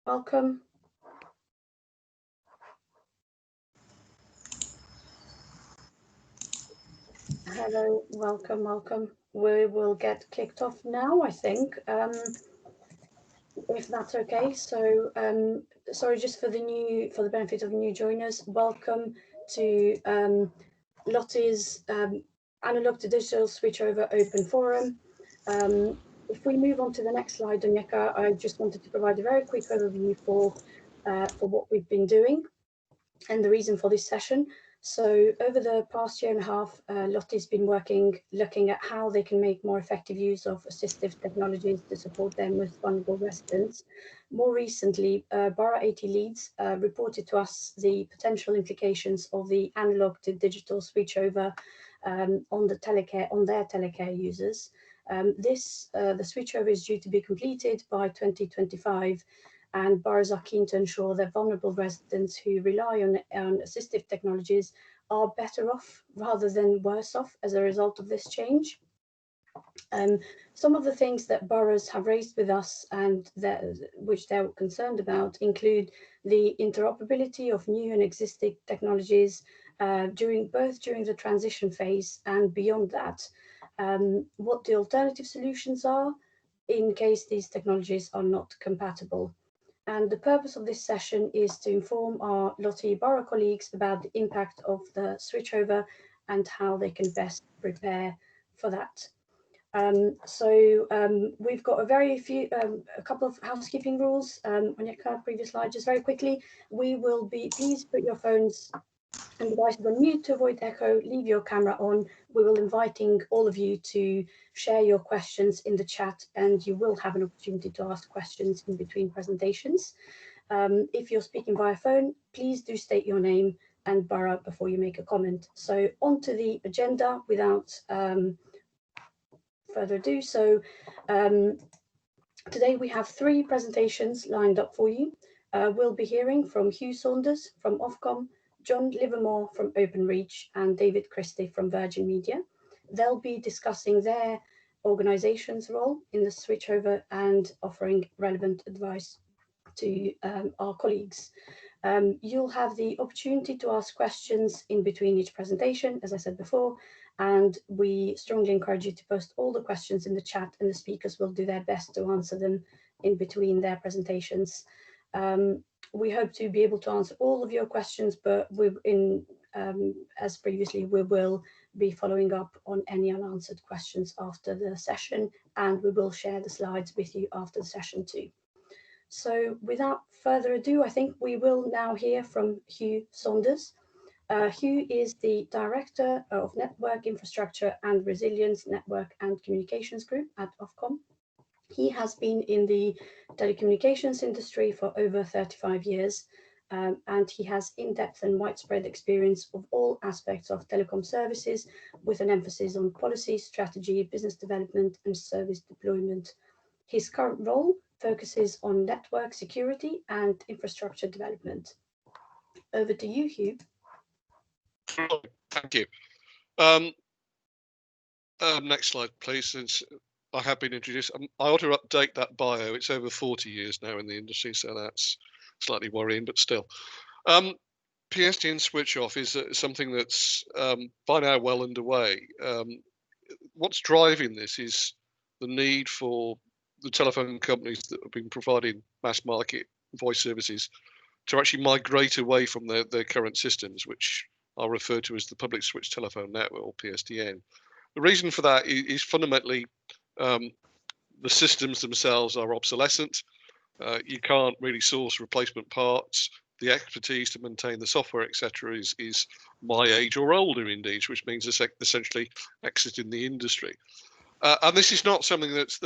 welcome. Hello, welcome. We will get kicked off now, I think, if that's okay. So, sorry, just for the benefit of new joiners, welcome to LOTI's Analog-to-Digital Switchover Open Forum. If we move on to the next slide, Onyeka, I just wanted to provide a very quick overview for what we've been doing and the reason for this session. So over the past year and a half, LOTI's been looking at how they can make more effective use of assistive technologies to support their most vulnerable residents. More recently, Borough AT Leads reported to us the potential implications of the analog-to-digital switchover on their telecare users. The switchover is due to be completed by 2025, and boroughs are keen to ensure that vulnerable residents who rely on assistive technologies are better off rather than worse off as a result of this change. Some of the things that boroughs have raised with us and which they're concerned about include the interoperability of new and existing technologies during the transition phase and beyond that, what the alternative solutions are in case these technologies are not compatible. And the purpose of this session is to inform our LOTI Borough colleagues about the impact of the switchover and how they can best prepare for that. We've got a couple of housekeeping rules. On your previous slide, just very quickly, please put your phones and devices on mute to avoid echo, leave your camera on. We will inviting all of you to share your questions in the chat, and you will have an opportunity to ask questions in between presentations. If you're speaking via phone, please do state your name and borough before you make a comment. So onto the agenda without further ado. So today we have 3 presentations lined up for you. We'll be hearing from Hugh Saunders from Ofcom, John Livermore from Openreach, and David Christie from Virgin Media. They'll be discussing their organisation's role in the switchover and offering relevant advice to our colleagues. You'll have the opportunity to ask questions in between each presentation, as I said before, and we strongly encourage you to post all the questions in the chat, and the speakers will do their best to answer them in between their presentations. We hope to be able to answer all of your questions, but as previously, we will be following up on any unanswered questions after the session, and we will share the slides with you after the session too. So without further ado, I think we will now hear from Hugh Saunders. Hugh is the Director of Network Infrastructure and Resilience Network and Communications Group at Ofcom. He has been in the telecommunications industry for over 35 years, and he has in-depth and widespread experience of all aspects of telecom services, with an emphasis on policy, strategy, business development, and service deployment. His current role focuses on network security and infrastructure development. Over to you, Hugh. Thank you. Next slide, please. Since I have been introduced, I ought to update that bio. It's over 40 years now in the industry, so that's slightly worrying, but still. PSTN switch off is something that's by now well underway. What's driving this is the need for the telephone companies that have been providing mass market voice services to actually migrate away from their current systems, which are referred to as the Public Switch Telephone Network, or PSTN. The reason for that is fundamentally the systems themselves are obsolescent. You can't really source replacement parts. The expertise to maintain the software, etc., is my age or older indeed, which means essentially exiting the industry. And this is not something that's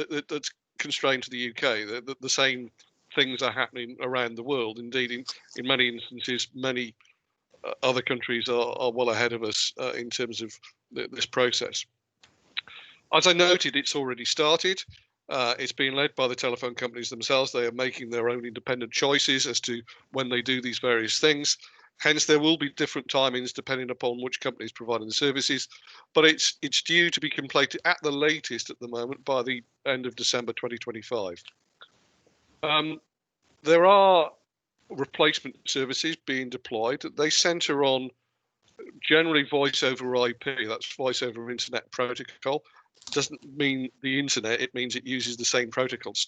constrained to the UK. The same things are happening around the world. Indeed, in many instances, many other countries are well ahead of us in terms of this process. As I noted, it's already started. It's being led by the telephone companies themselves. They are making their own independent choices as to when they do these various things. Hence, there will be different timings depending upon which company is providing the services, but it's due to be completed at the latest at the moment by the end of December 2025. There are replacement services being deployed. They center on generally voice over IP, that's voice over internet protocol. Doesn't mean the internet, it means it uses the same protocols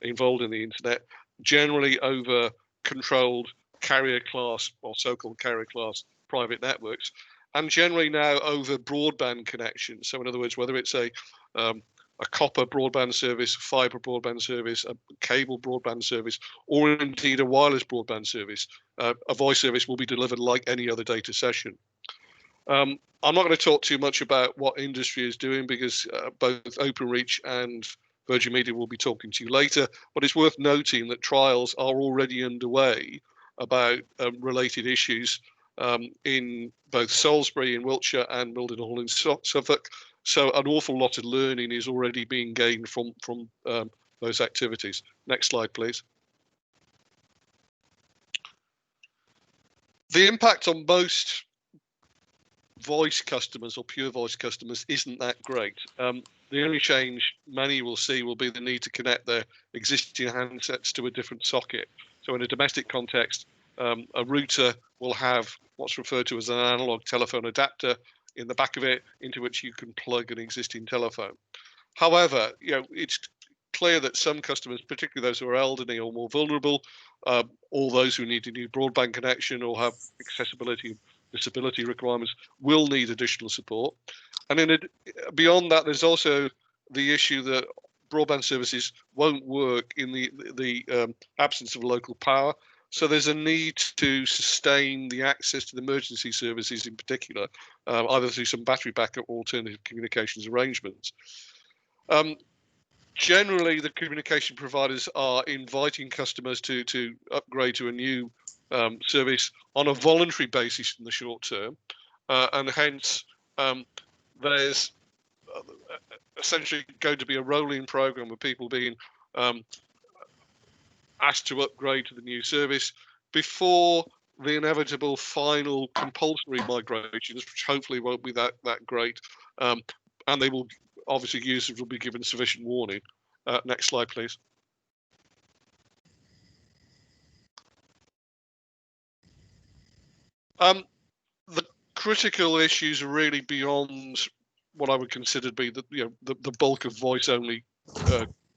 involved in the internet, generally over controlled carrier class or so-called carrier class private networks, and generally now over broadband connections. So in other words, whether it's a copper broadband service, fiber broadband service, a cable broadband service, or indeed a wireless broadband service, a voice service will be delivered like any other data session. I'm not going to talk too much about what industry is doing because both OpenReach and Virgin Media will be talking to you later, but it's worth noting that trials are already underway about related issues in both Salisbury in Wiltshire and Mildenhall in Suffolk. So an awful lot of learning is already being gained from those activities. Next slide, please. The impact on most voice customers or pure voice customers isn't that great. The only change many will see will be the need to connect their existing handsets to a different socket. So in a domestic context, a router will have what's referred to as an analog telephone adapter in the back of it into which you can plug an existing telephone. However, it's clear that some customers, particularly those who are elderly or more vulnerable, or those who need a new broadband connection or have accessibility disability requirements, will need additional support. And beyond that, there's also the issue that broadband services won't work in the absence of local power. So there's a need to sustain the access to the emergency services in particular, either through some battery backup or alternative communications arrangements. Generally, the communication providers are inviting customers to upgrade to a new service on a voluntary basis in the short term, and hence there's essentially going to be a rolling program of people being asked to upgrade to the new service before the inevitable final compulsory migrations, which hopefully won't be that great, and they will obviously users will be given sufficient warning. Next slide, please. The critical issues are really beyond what I would consider to be the bulk of voice-only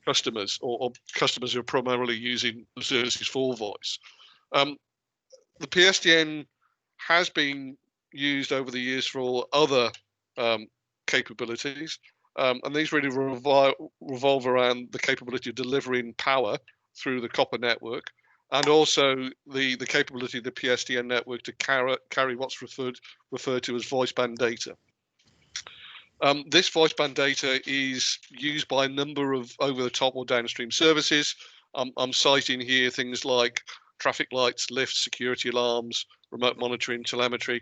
customers or customers who are primarily using the services for voice. The PSTN has been used over the years for other capabilities, and these really revolve around the capability of delivering power through the copper network, and also the capability of the PSTN network to carry what's referred to as voice band data. This voice band data is used by a number of over-the-top or downstream services. I'm citing here things like traffic lights, lifts, security alarms, remote monitoring, telemetry.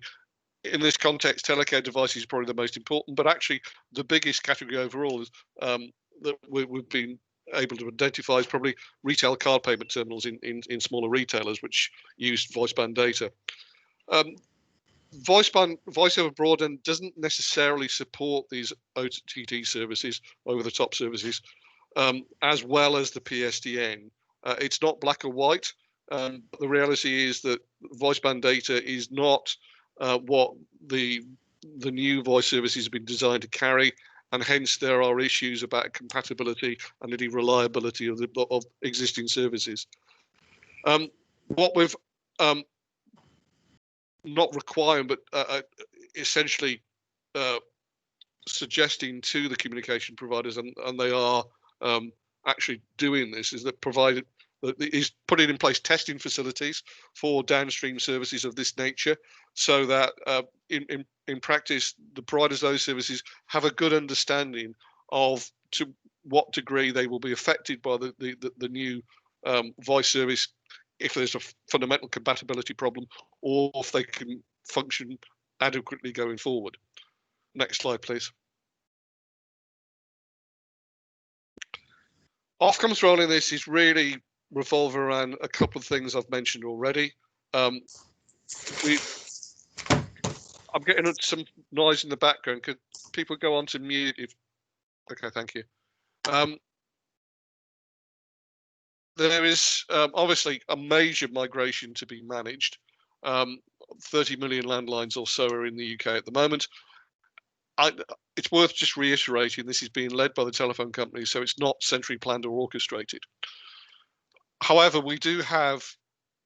In this context, telecare devices is probably the most important, but actually the biggest category overall is that we've been able to identify is probably retail card payment terminals in smaller retailers, which use voice band data. Voice over broadband doesn't necessarily support these OTT services, over-the-top services, as well as the PSTN. It's not black or white. But the reality is that voice band data is not what the new voice services have been designed to carry, and hence there are issues about compatibility and the reliability of existing services. What we've not requiring, but essentially suggesting to the communication providers, and they are actually doing this, is that is putting in place testing facilities for downstream services of this nature, so that in practice the providers of those services have a good understanding of to what degree they will be affected by the new voice service, if there's a fundamental compatibility problem, or if they can function adequately going forward. Next slide, please. Ofcom's role in this is really revolve around a couple of things I've mentioned already. I'm getting some noise in the background. Could people go on to mute? Okay, thank you. there is obviously a major migration to be managed. 30 million landlines or so are in the UK at the moment. It's worth just reiterating this is being led by the telephone companies, so it's not centrally planned or orchestrated. However, we do have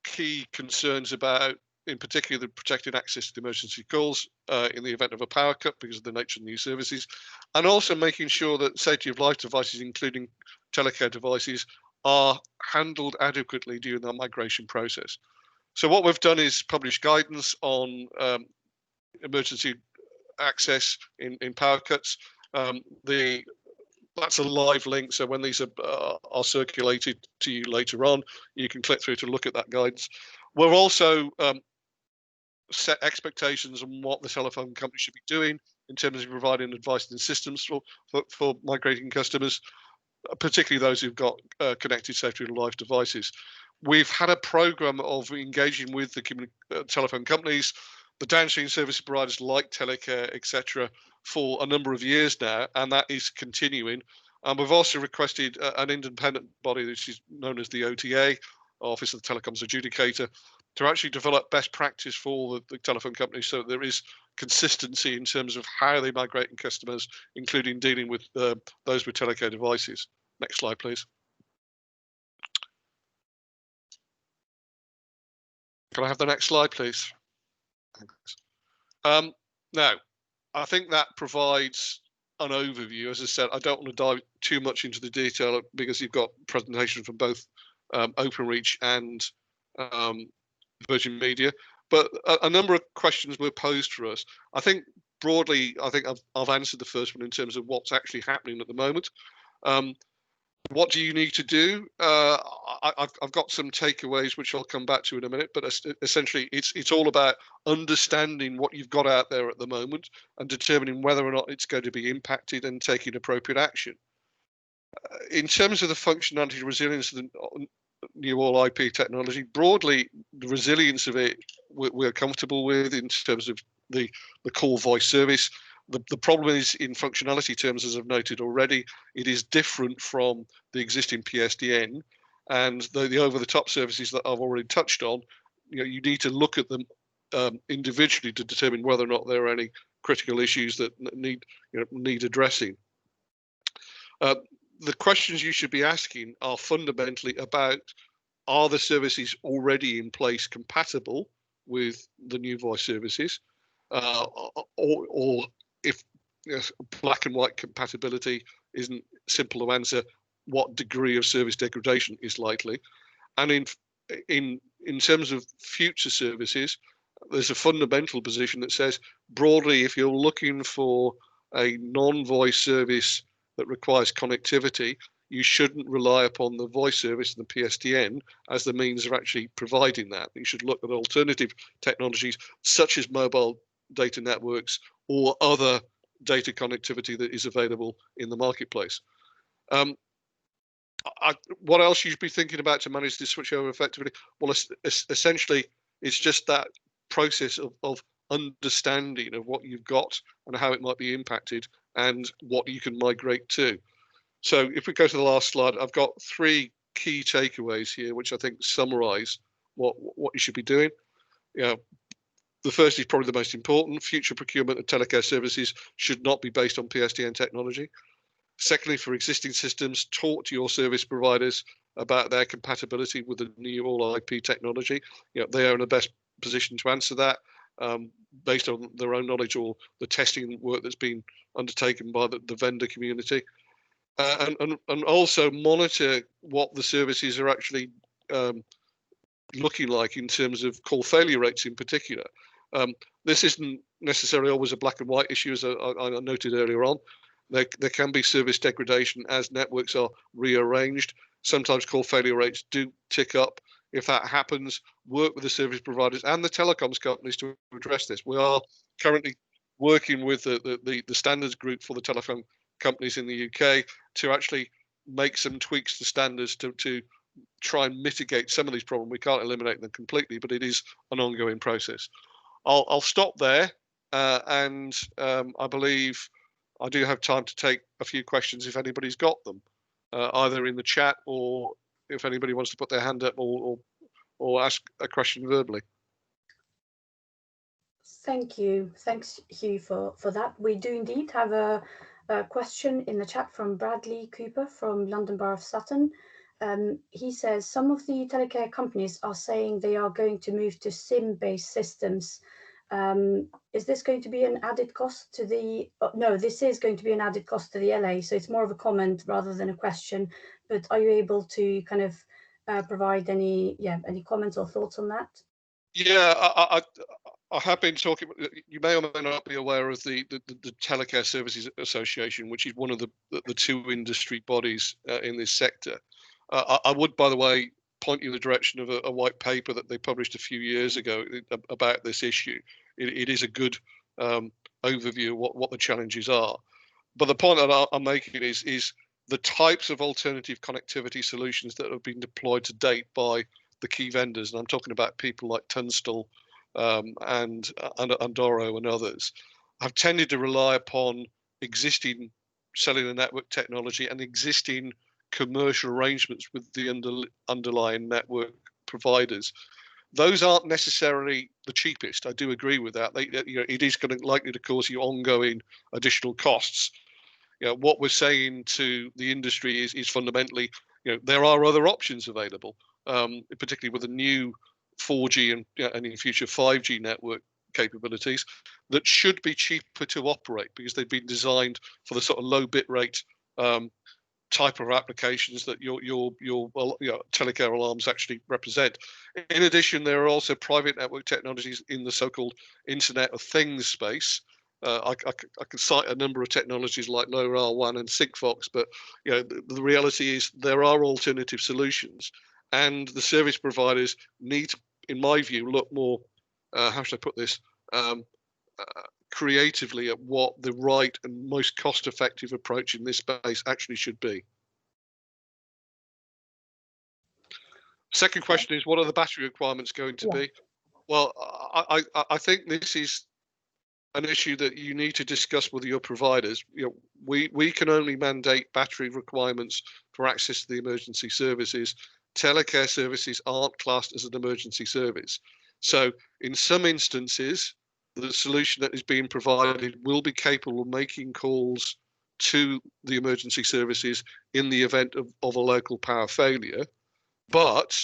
key concerns about, in particular, the protected access to emergency calls in the event of a power cut because of the nature of new services, and also making sure that safety of life devices, including telecare devices, are handled adequately during that migration process. So what we've done is publish guidance on emergency access in power cuts. That's a live link, so when these are circulated to you later on, you can click through to look at that guidance. We're also set expectations on what the telephone company should be doing in terms of providing advice and systems for migrating customers, particularly those who've got connected safety of life devices. We've had a program of engaging with the telephone companies, the downstream service providers like telecare, etc., for a number of years now, and that is continuing. And we've also requested an independent body, which is known as the OTA, Office of the Telecoms Adjudicator, to actually develop best practice for the telephone companies so that there is consistency in terms of how they migrate customers, including dealing with those with telecare devices. Next slide, please. Can I have the next slide, please? Thanks. Now, I think that provides an overview. As I said, I don't want to dive too much into the detail because you've got presentations from both Openreach and Virgin Media, but a number of questions were posed for us. I think broadly, I've answered the first one in terms of what's actually happening at the moment. What do you need to do? I've got some takeaways which I'll come back to in a minute, but essentially it's all about understanding what you've got out there at the moment and determining whether or not it's going to be impacted and taking appropriate action. In terms of the functionality and resilience of the new all IP technology, broadly, the resilience of it we're comfortable with in terms of the call voice service. The problem is in functionality terms, as I've noted already, it is different from the existing PSTN, and the over-the-top services that I've already touched on. You need to look at them individually to determine whether or not there are any critical issues that need addressing. The questions you should be asking are fundamentally about: are the services already in place compatible with the new voice services, or if black and white compatibility isn't simple to answer, what degree of service degradation is likely? And in terms of future services, there's a fundamental position that says broadly, if you're looking for a non-voice service that requires connectivity, you shouldn't rely upon the voice service and the PSTN as the means of actually providing that. You should look at alternative technologies such as mobile data networks or other data connectivity that is available in the marketplace. What else you should be thinking about to manage this switchover effectively? Well, essentially, it's just that process of understanding of what you've got and how it might be impacted and what you can migrate to. So if we go to the last slide, I've got 3 key takeaways here, which I think summarize what you should be doing. The first is probably the most important. Future procurement of telecare services should not be based on PSTN technology. Secondly, for existing systems, talk to your service providers about their compatibility with the new all IP technology. They are in the best position to answer that based on their own knowledge or the testing work that's been undertaken by the vendor community. And also monitor what the services are actually looking like in terms of call failure rates in particular. This isn't necessarily always a black and white issue, as I noted earlier on. There can be service degradation as networks are rearranged. Sometimes call failure rates do tick up. If that happens, work with the service providers and the telecoms companies to address this. We are currently working with the standards group for the telephone companies in the UK to actually make some tweaks to standards to try and mitigate some of these problems. We can't eliminate them completely, but it is an ongoing process. I'll stop there, and I believe I do have time to take a few questions if anybody's got them, either in the chat or if anybody wants to put their hand up or ask a question verbally. Thank you. Thanks, Hugh, for that. We do indeed have a question in the chat from Bradley Cooper from London Borough of Sutton. He says, some of the telecare companies are saying they are going to move to SIM-based systems. Is this going to be an added cost to the, no, this is going to be an added cost to the LA, so it's more of a comment rather than a question, but are you able to kind of provide any comments or thoughts on that? Yeah, I have been talking. You may or may not be aware of the Telecare Services Association, which is one of the two industry bodies in this sector. I would, by the way, point you in the direction of a white paper that they published a few years ago about this issue. It is a good overview of what the challenges are. But the point that I'm making is the types of alternative connectivity solutions that have been deployed to date by the key vendors, and I'm talking about people like Tunstall and Doro and others, have tended to rely upon existing cellular network technology and existing commercial arrangements with the underlying network providers. Those aren't necessarily the cheapest. I do agree with that. It is likely to cause you ongoing additional costs. What we're saying to the industry is fundamentally, there are other options available, particularly with the new 4G and in future 5G network capabilities that should be cheaper to operate because they've been designed for the sort of low bit rate type of applications that your telecare alarms actually represent. In addition, there are also private network technologies in the so-called Internet of Things space. I can cite a number of technologies like LoRaWAN and Sigfox, but the reality is there are alternative solutions, and the service providers need to, in my view, look more, how should I put this, creatively at what the right and most cost-effective approach in this space actually should be. Second question is, what are the battery requirements going to be? Well, I think this is an issue that you need to discuss with your providers. We can only mandate battery requirements for access to the emergency services. Telecare services aren't classed as an emergency service. So in some instances, the solution that is being provided will be capable of making calls to the emergency services in the event of a local power failure, but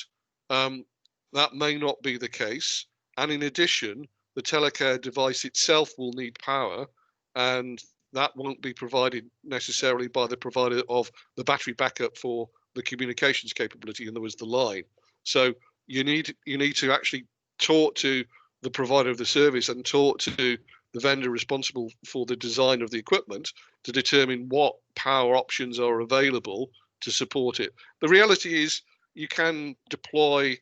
that may not be the case. And in addition, the telecare device itself will need power, and that won't be provided necessarily by the provider of the battery backup for the communications capability, in other words, the line. So you need to actually talk to the provider of the service and talk to the vendor responsible for the design of the equipment to determine what power options are available to support it. The reality is you can deploy,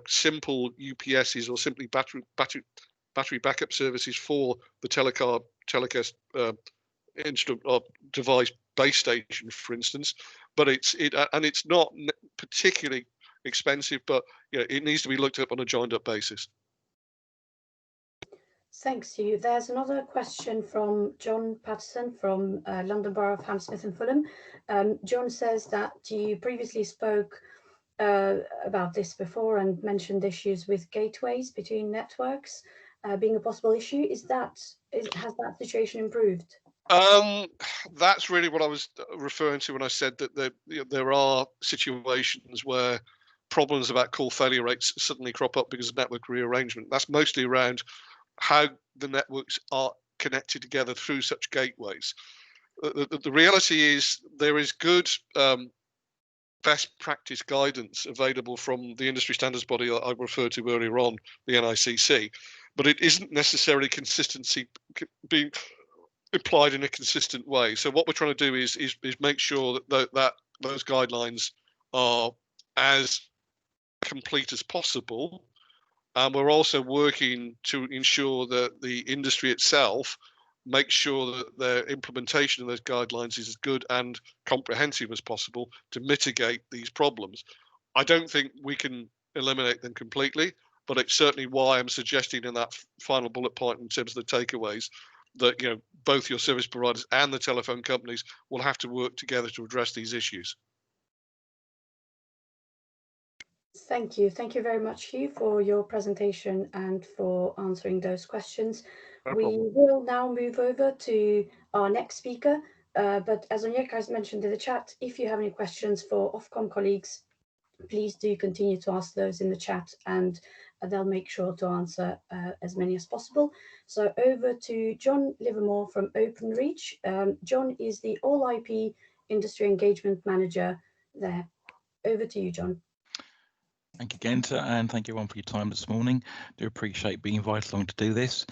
simple UPSs or simply battery backup services for the telecare instrument or device base station, for instance. But it's not particularly expensive, but it needs to be looked at on a joined up basis. Thanks, Hugh. There's another question from John Patterson from London Borough of Hammersmith and Fulham. John says that you previously spoke about this before and mentioned issues with gateways between networks being a possible issue. Has that situation improved? That's really what I was referring to when I said that there are situations where problems about call failure rates suddenly crop up because of network rearrangement. That's mostly around how the networks are connected together through such gateways. The reality is there is good best practice guidance available from the industry standards body I referred to earlier on, the NICC, but it isn't necessarily consistency being applied in a consistent way. So what we're trying to do is make sure that those guidelines are as complete as possible. And we're also working to ensure that the industry itself makes sure that their implementation of those guidelines is as good and comprehensive as possible to mitigate these problems. I don't think we can eliminate them completely, but it's certainly why I'm suggesting in that final bullet point in terms of the takeaways that both your service providers and the telephone companies will have to work together to address these issues. Thank you. Thank you very much, Hugh, for your presentation and for answering those questions. No We problem. will now move over to our next speaker. But as Onyeka has mentioned in the chat, if you have any questions for Ofcom colleagues, please do continue to ask those in the chat, and they'll make sure to answer as many as possible. So over to John Livermore from OpenReach. John is the All IP Industry Engagement Manager there. Over to you, John. Thank you, Genta, and thank you everyone for your time this morning. Do appreciate being invited along to do this.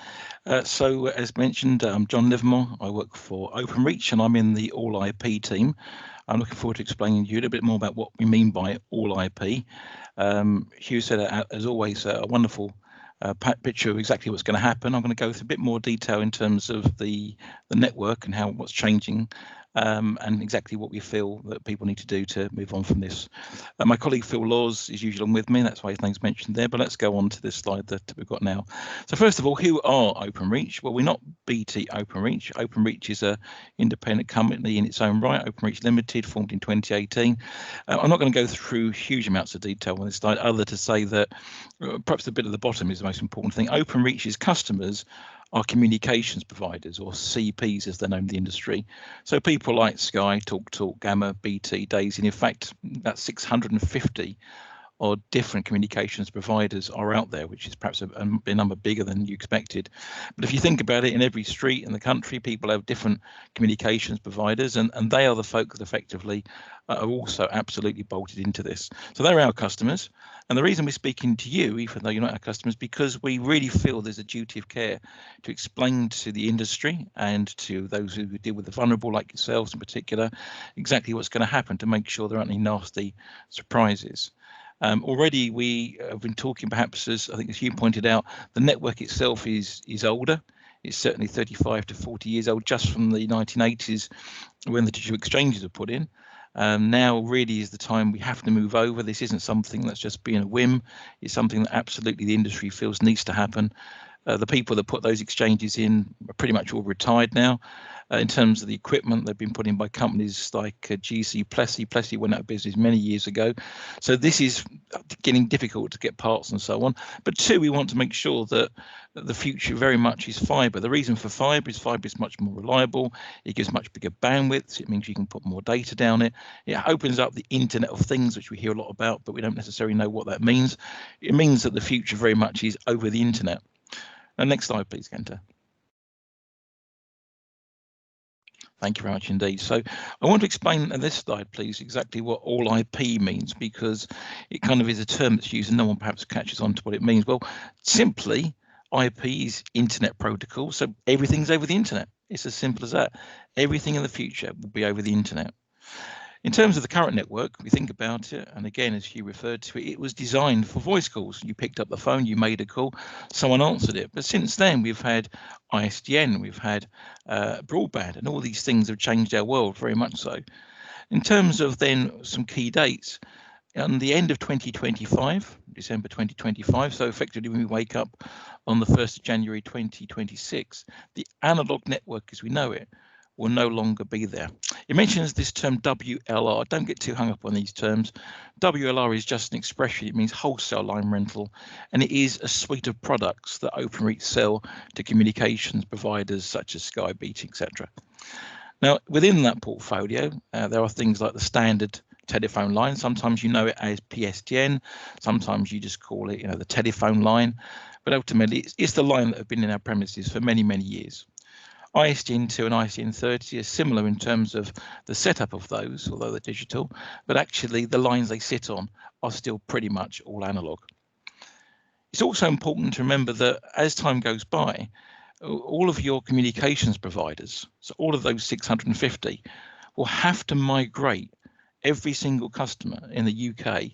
So, as mentioned, I'm John Livermore. I work for OpenReach, and I'm in the All IP team. I'm looking forward to explaining to you a little bit more about what we mean by All IP. Hugh said, as always, a wonderful picture of exactly what's going to happen. I'm going to go through a bit more detail in terms of the network and what's changing, and exactly what we feel that people need to do to move on from this. My colleague Phil Laws is usually on with me, that's why his name's mentioned there, but let's go on to this slide that we've got now. So first of all, who are OpenReach? Well, we're not BT OpenReach. OpenReach is an independent company in its own right, OpenReach Limited, formed in 2018. I'm not going to go through huge amounts of detail on this slide, other to say that perhaps the bit at the bottom is the most important thing. OpenReach's customers are communications providers, or CPs as they're known in the industry. So people like Sky, TalkTalk, Gamma, BT, Daisy, and in fact, that's 650 or different communications providers are out there, which is perhaps a number bigger than you expected. But if you think about it, in every street in the country, people have different communications providers, and they are the folk that effectively are also absolutely bolted into this. So they're our customers. And the reason we're speaking to you, even though you're not our customers, because we really feel there's a duty of care to explain to the industry and to those who deal with the vulnerable, like yourselves in particular, exactly what's going to happen to make sure there aren't any nasty surprises. Already we have been talking, perhaps, as I think as you pointed out, the network itself is older. It's certainly 35 to 40 years old, just from the 1980s when the digital exchanges were put in. Now really is the time we have to move over. This isn't something that's just being a whim. It's something that absolutely the industry feels needs to happen. The people that put those exchanges in are pretty much all retired now. In terms of the equipment, they've been put in by companies like GC Plessey. Plessey went out of business many years ago. So this is getting difficult to get parts and so on. But two, we want to make sure that the future very much is fibre. The reason for fibre is much more reliable. It gives much bigger bandwidth. It means you can put more data down it. It opens up the Internet of Things, which we hear a lot about, but we don't necessarily know what that means. It means that the future very much is over the Internet. And next slide, please, Kenta. Thank you very much indeed. So I want to explain on this slide, please, exactly what all IP means, because it kind of is a term that's used and no one perhaps catches on to what it means. Well, simply, IP is Internet Protocol, so everything's over the Internet. It's as simple as that. Everything in the future will be over the Internet. In terms of the current network, we think about it, and again, as Hugh referred to it, it was designed for voice calls. You picked up the phone, you made a call, someone answered it. But since then, we've had ISDN, we've had broadband, and all these things have changed our world very much so. In terms of then some key dates, on the end of 2025, December 2025, so effectively when we wake up on the 1st of January 2026, the analog network as we know it will no longer be there. It mentions this term WLR. Don't get too hung up on these terms. WLR is just an expression. It means wholesale line rental, and it is a suite of products that OpenReach sell to communications providers such as Sky, BT, etc. Now, within that portfolio, there are things like the standard telephone line. Sometimes you know it as PSTN. Sometimes you just call it, the telephone line. But ultimately, it's the line that have been in our premises for many, many years. ISDN2 and ISDN30 are similar in terms of the setup of those, although they're digital, but actually the lines they sit on are still pretty much all analog. It's also important to remember that as time goes by, all of your communications providers, so all of those 650, will have to migrate every single customer in the UK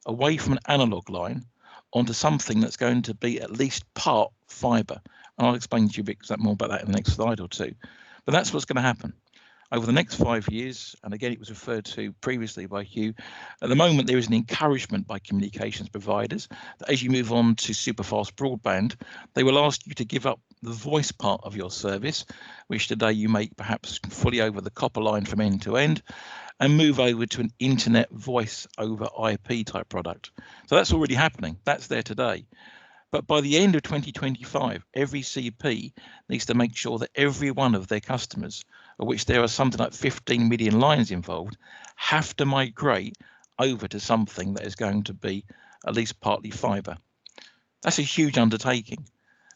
away from an analog line onto something that's going to be at least part fibre. And I'll explain to you a bit more about that in the next slide or two. But that's what's going to happen. Over the next 5 years, and again, it was referred to previously by Hugh, at the moment there is an encouragement by communications providers that as you move on to superfast broadband, they will ask you to give up the voice part of your service, which today you make perhaps fully over the copper line from end to end, and move over to an internet voice over IP type product. So that's already happening. That's there today. But by the end of 2025, every CP needs to make sure that every one of their customers, of which there are something like 15 million lines involved, have to migrate over to something that is going to be at least partly fibre. That's a huge undertaking.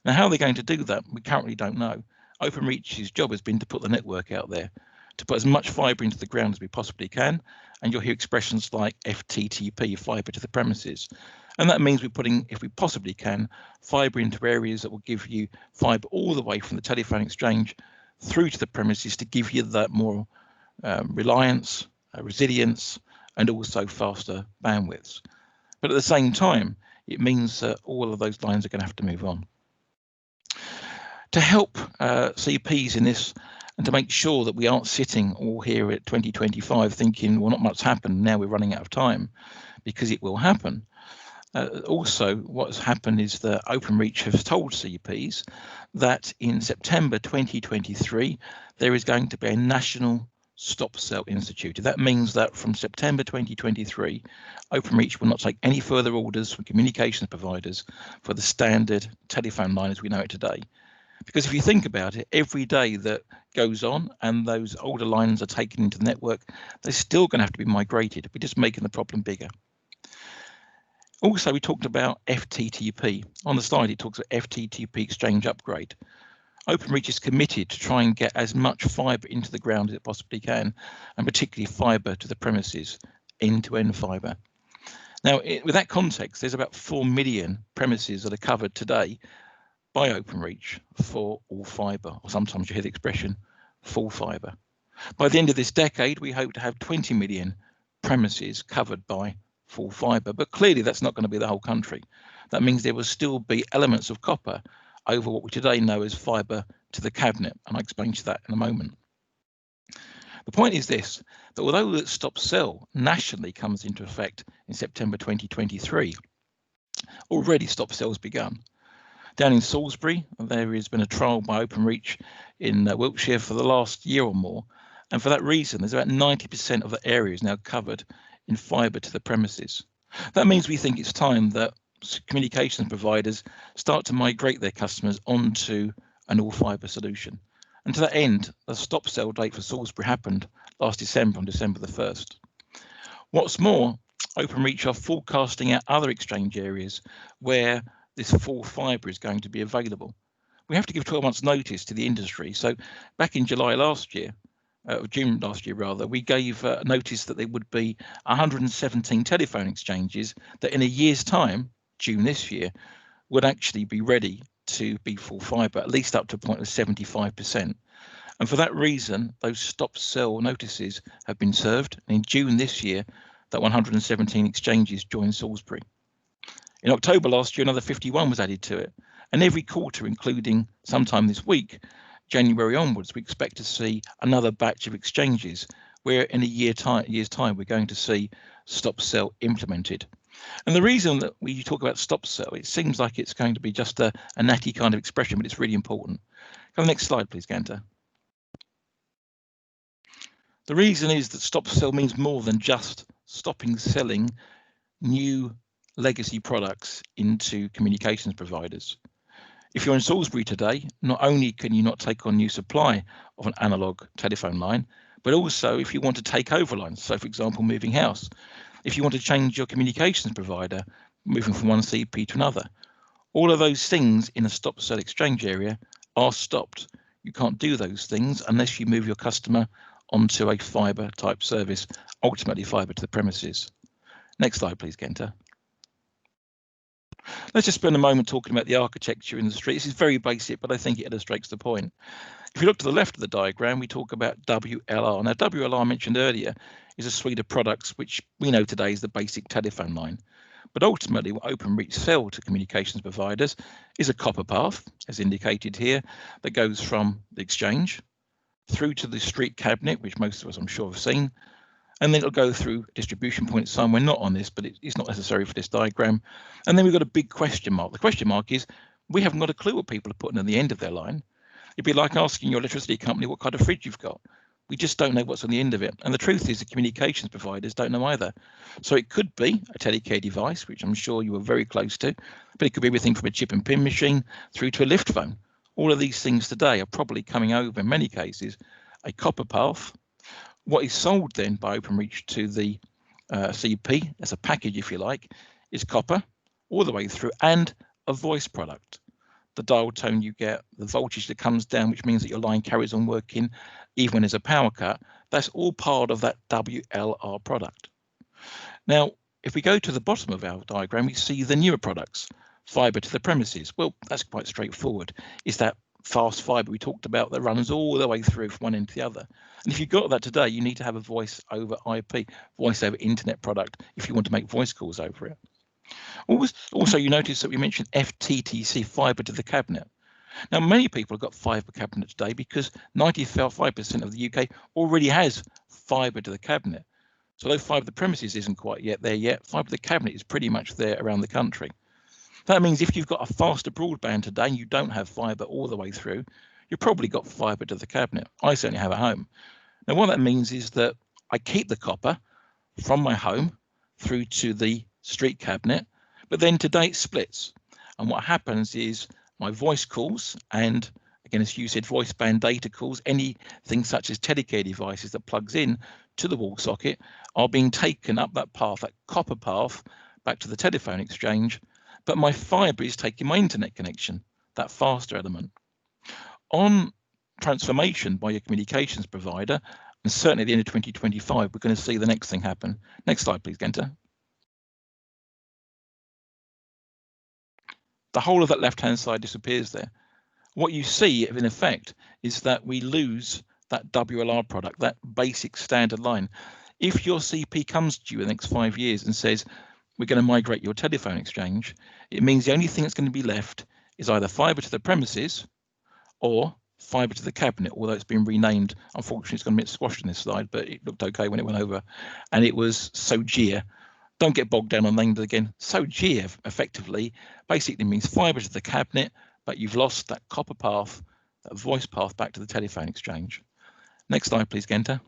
Now, how they're going to do that, we currently don't know. Openreach's job has been to put the network out there, to put as much fibre into the ground as we possibly can, and you'll hear expressions like FTTP, fibre to the premises. And that means we're putting, if we possibly can, fibre into areas that will give you fibre all the way from the telephone exchange through to the premises to give you that more reliance, resilience, and also faster bandwidths. But at the same time, it means that all of those lines are going to have to move on. To help CPs in this and to make sure that we aren't sitting all here at 2025 thinking, well, not much happened, now we're running out of time, because it will happen. Also, what's happened is that Openreach has told CPs that in September 2023, there is going to be a national stop sell instituted. That means that from September 2023, Openreach will not take any further orders from communications providers for the standard telephone line as we know it today. Because if you think about it, every day that goes on and those older lines are taken into the network, they're still going to have to be migrated. We're just making the problem bigger. Also, we talked about FTTP. On the slide, it talks about FTTP exchange upgrade. Openreach is committed to try and get as much fibre into the ground as it possibly can, and particularly fibre to the premises, end-to-end fibre. Now, with that context, there's about 4 million premises that are covered today by Openreach for all fibre, or sometimes you hear the expression full fibre. By the end of this decade, we hope to have 20 million premises covered by full fibre, but clearly that's not going to be the whole country. That means there will still be elements of copper over what we today know as fibre to the cabinet, and I'll explain to you that in a moment. The point is this, that although that stop sell nationally comes into effect in September 2023, already stop sell has begun. Down in Salisbury, there has been a trial by Openreach in Wiltshire for the last year or more, and for that reason there's about 90% of the area is now covered in fibre to the premises. That means we think it's time that communications providers start to migrate their customers onto an all fibre solution. And to that end, the stop sell date for Salisbury happened last December, on December the 1st. What's more, Openreach are forecasting out other exchange areas where this full fibre is going to be available. We have to give 12 months notice to the industry. So back in July last year, June last year rather, we gave notice that there would be 117 telephone exchanges that in a year's time, June this year, would actually be ready to be full fibre, at least up to a point of 75%. And for that reason, those stop sell notices have been served. And in June this year, that 117 exchanges joined Salisbury. In October last year, another 51 was added to it. And every quarter, including sometime this week, January onwards, we expect to see another batch of exchanges where in a year's time, we're going to see stop sell implemented. And the reason that we talk about stop sell, it seems like it's going to be just a natty kind of expression, but it's really important. Go to the next slide, please, Ganta. The reason is that stop sell means more than just stopping selling new legacy products into communications providers. If you're in Salisbury today, not only can you not take on new supply of an analog telephone line, but also if you want to take over lines, so for example, moving house, if you want to change your communications provider, moving from one CP to another, all of those things in a stop sell exchange area are stopped. You can't do those things unless you move your customer onto a fibre type service, ultimately fibre to the premises. Next slide, please, Genta. Let's just spend a moment talking about the architecture in the street. This is very basic, but I think it illustrates the point. If you look to the left of the diagram, we talk about WLR. Now, WLR mentioned earlier is a suite of products which we know today is the basic telephone line. But ultimately, what Openreach sell to communications providers is a copper path, as indicated here, that goes from the exchange through to the street cabinet, which most of us, I'm sure, have seen. And then it'll go through distribution points somewhere, not on this, but it's not necessary for this diagram. And then we've got a big question mark. The question mark is, we haven't got a clue what people are putting at the end of their line. It'd be like asking your electricity company what kind of fridge you've got. We just don't know what's on the end of it. And the truth is the communications providers don't know either. So it could be a telecare device, which I'm sure you were very close to, but it could be everything from a chip and pin machine through to a lift phone. All of these things today are probably coming over, in many cases, a copper path. What is sold then by Openreach to the CP as a package, if you like, is copper all the way through and a voice product. The dial tone you get, the voltage that comes down, which means that your line carries on working even when there's a power cut, that's all part of that WLR product. Now, if we go to the bottom of our diagram, we see the newer products, fibre to the premises. Well, that's quite straightforward. It's that fast fibre we talked about that runs all the way through from one end to the other. And if you've got that today, you need to have a voice over IP, voice over internet product if you want to make voice calls over it. Also, you notice that we mentioned FTTC, fibre to the cabinet. Now, many people have got fibre cabinet today because 95% of the UK already has fibre to the cabinet. So though fibre to the premises isn't quite yet there yet, fibre to the cabinet is pretty much there around the country. That means if you've got a faster broadband today and you don't have fibre all the way through, you've probably got fibre to the cabinet. I certainly have at home. Now, what that means is that I keep the copper from my home through to the street cabinet, but then today it splits. And what happens is my voice calls, and again, as you said, voice band data calls, anything such as telecare devices that plugs in to the wall socket are being taken up that path, that copper path, back to the telephone exchange. But my fibre is taking my internet connection, that faster element. On transformation by your communications provider, and certainly at the end of 2025, we're going to see the next thing happen. Next slide, please, Genta. The whole of that left-hand side disappears there. What you see, in effect, is that we lose that WLR product, that basic standard line. If your CP comes to you in the next 5 years and says, we're going to migrate your telephone exchange, it means the only thing that's going to be left is either fibre to the premises or fibre to the cabinet, although it's been renamed. Unfortunately, it's got a bit squashed in this slide, but it looked okay when it went over. And it was SOGEA. Don't get bogged down on names again. SOGEA effectively basically means fibre to the cabinet, but you've lost that copper path, that voice path back to the telephone exchange. Next slide, please, Genta.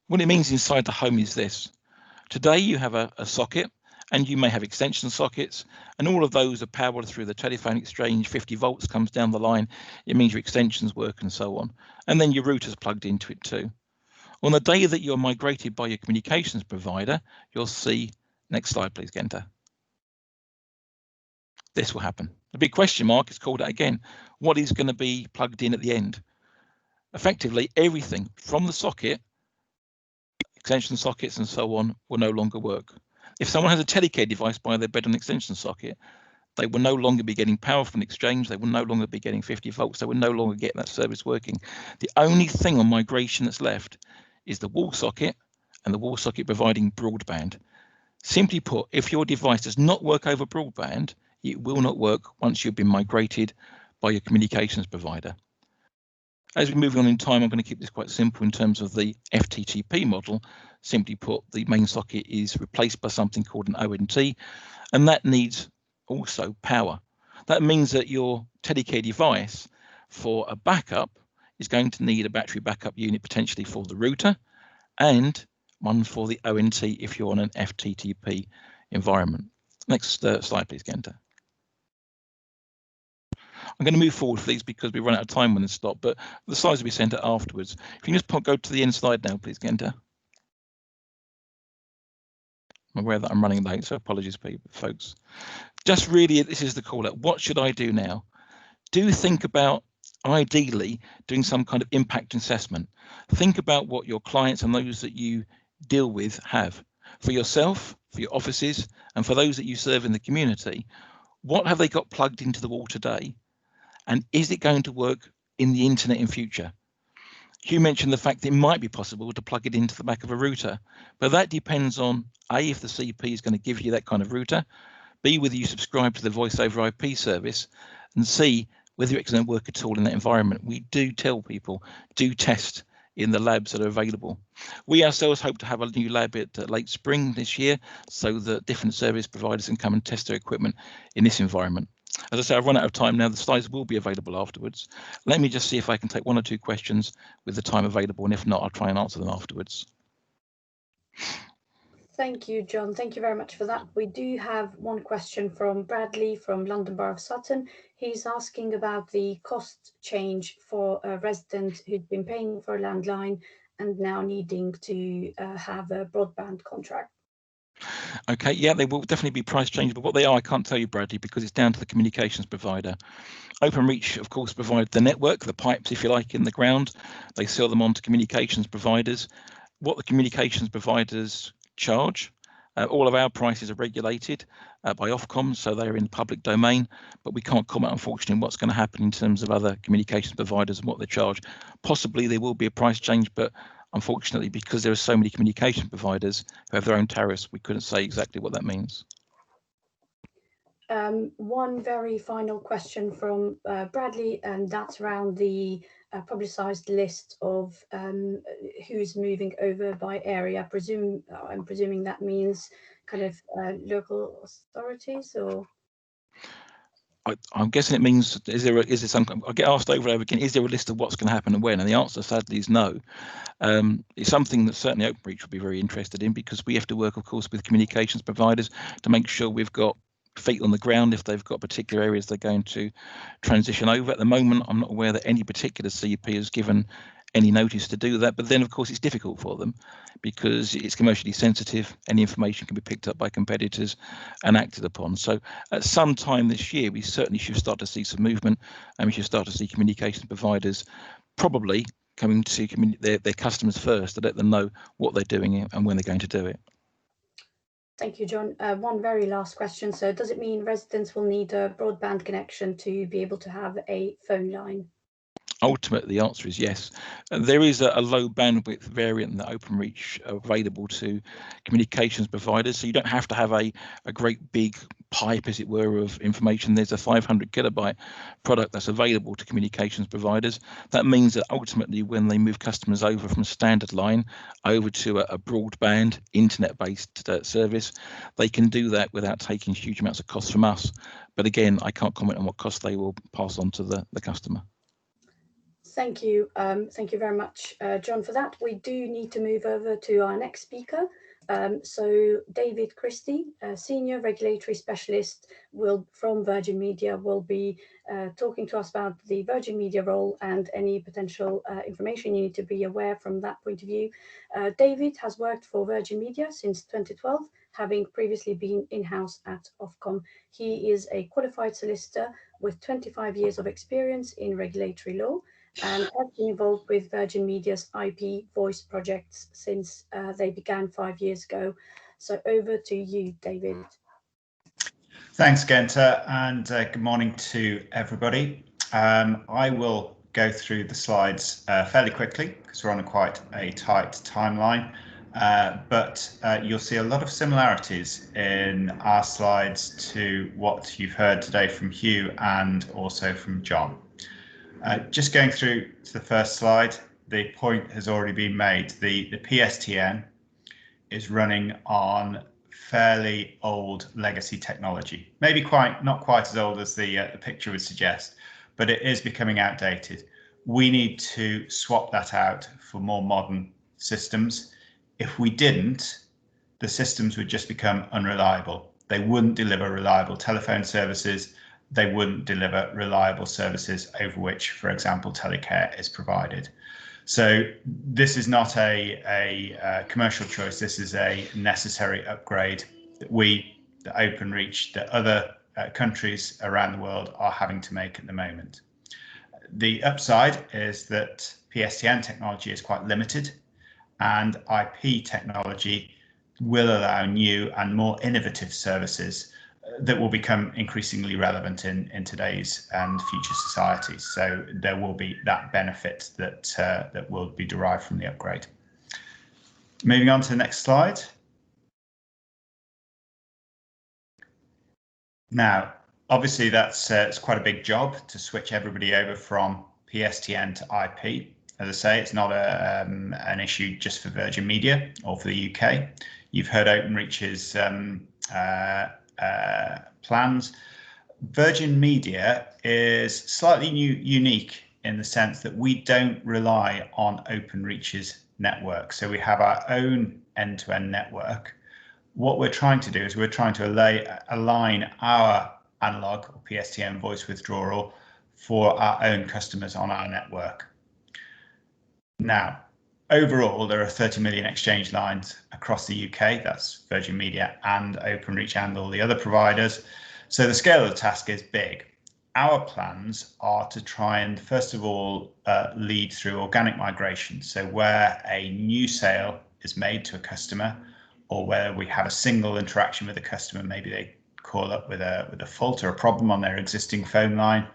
What it means inside the home is this. Today you have a socket, and you may have extension sockets, and all of those are powered through the telephone exchange. 50 volts comes down the line. It means your extensions work and so on. And then your router's plugged into it too. On the day that you're migrated by your communications provider, you'll see, next slide, please, Genta. This will happen. The big question mark is called out again. What is going to be plugged in at the end? Effectively, everything from the socket, extension sockets and so on, will no longer work. If someone has a telecare device by their bed on an extension socket, they will no longer be getting power from an exchange. They will no longer be getting 50 volts. They will no longer get that service working. The only thing on migration that's left is the wall socket and the wall socket providing broadband. Simply put, if your device does not work over broadband, it will not work once you've been migrated by your communications provider. As we move on in time, I'm going to keep this quite simple in terms of the FTTP model. Simply put, the main socket is replaced by something called an ONT, and that needs also power. That means that your telecare device for a backup is going to need a battery backup unit potentially for the router and one for the ONT if you're on an FTTP environment. Next slide, please, Genta. I'm going to move forward for these because we run out of time when they stop, but the slides will be sent out afterwards. If you can just go to the end slide now, please, Genta. I'm aware that I'm running late, so apologies, folks. Just really, this is the call out. What should I do now? Do think about, ideally, doing some kind of impact assessment. Think about what your clients and those that you deal with have. For yourself, for your offices, and for those that you serve in the community, what have they got plugged into the wall today? And is it going to work in the internet in future? Hugh mentioned the fact that it might be possible to plug it into the back of a router, but that depends on A, if the CP is going to give you that kind of router, B, whether you subscribe to the voice over IP service, and C, whether it's going to work at all in that environment. We do tell people, do test in the labs that are available. We ourselves hope to have a new lab at late spring this year so that different service providers can come and test their equipment in this environment. As I say, I've run out of time now. The slides will be available afterwards. Let me just see if I can take one or two questions with the time available, and if not, I'll try and answer them afterwards. Thank you, John. Thank you very much for that. We do have one question from Bradley from London Borough of Sutton. He's asking about the cost change for a resident who'd been paying for a landline and now needing to have a broadband contract. Okay, yeah, they will definitely be price change, but what they are, I can't tell you, Bradley, because it's down to the communications provider. Openreach, of course, provide the network, the pipes, if you like, in the ground. They sell them on to communications providers. What the communications providers charge, all of our prices are regulated by Ofcom, so they're in the public domain, but we can't comment, unfortunately, on what's going to happen in terms of other communications providers and what they charge. Possibly there will be a price change, but unfortunately, because there are so many communication providers who have their own tariffs, we couldn't say exactly what that means. One very final question from Bradley, and that's around the publicised list of who's moving over by area. I'm presuming that means kind of local authorities, or? I'm guessing it means, is there some, I get asked over and over again, is there a list of what's going to happen and when? And the answer sadly is no. It's something that certainly Openreach would be very interested in, because we have to work, of course, with communications providers to make sure we've got feet on the ground if they've got particular areas they're going to transition over. At the moment, I'm not aware that any particular CP has given any notice to do that, but then of course it's difficult for them because it's commercially sensitive. Any information can be picked up by competitors and acted upon. So at some time this year, we certainly should start to see some movement, and we should start to see communications providers probably coming to their customers first to let them know what they're doing and when they're going to do it. Thank you, John. One very last question. So does it mean residents will need a broadband connection to be able to have a phone line? Ultimately, the answer is yes. There is a low bandwidth variant that Openreach are available to communications providers, so you don't have to have a great big pipe, as it were, of information. There's a 500 kilobyte product that's available to communications providers. That means that ultimately, when they move customers over from a standard line over to a broadband internet-based service, they can do that without taking huge amounts of costs from us. But again, I can't comment on what costs they will pass on to the customer. Thank you. Thank you very much, John, for that. We do need to move over to our next speaker. So David Christie, Senior Regulatory Specialist from Virgin Media, will be talking to us about the Virgin Media role and any potential information you need to be aware from that point of view. David has worked for Virgin Media since 2012, having previously been in-house at Ofcom. He is a qualified solicitor with 25 years of experience in regulatory law, and has been involved with Virgin Media's IP voice projects since they began 5 years ago. So over to you, David. Thanks, Genta, and good morning to everybody. I will go through the slides fairly quickly because we're on quite a tight timeline, but you'll see a lot of similarities in our slides to what you've heard today from Hugh and also from John. Just going through to the first slide, the point has already been made. The PSTN is running on fairly old legacy technology. Maybe not quite as old as the picture would suggest, but it is becoming outdated. We need to swap that out for more modern systems. If we didn't, the systems would just become unreliable. They wouldn't deliver reliable telephone services. They wouldn't deliver reliable services over which, for example, telecare is provided. So this is not a commercial choice. This is a necessary upgrade that we, the Openreach, that other countries around the world are having to make at the moment. The upside is that PSTN technology is quite limited, and IP technology will allow new and more innovative services that will become increasingly relevant in today's and future societies. So there will be that benefit that will be derived from the upgrade. Moving on to the next slide. Now, obviously it's quite a big job to switch everybody over from PSTN to IP. As I say, it's not an issue just for Virgin Media or for the UK. You've heard Openreach's plans. Virgin Media is slightly unique in the sense that we don't rely on Openreach's network. So we have our own end-to-end network. What we're trying to do is we're trying to align our analog or PSTN voice withdrawal for our own customers on our network. Now, overall, there are 30 million exchange lines across the UK. That's Virgin Media and Openreach and all the other providers. So the scale of the task is big. Our plans are to try and, first of all, lead through organic migration. So where a new sale is made to a customer, or where we have a single interaction with a customer, maybe they call up with a fault or a problem on their existing phone line,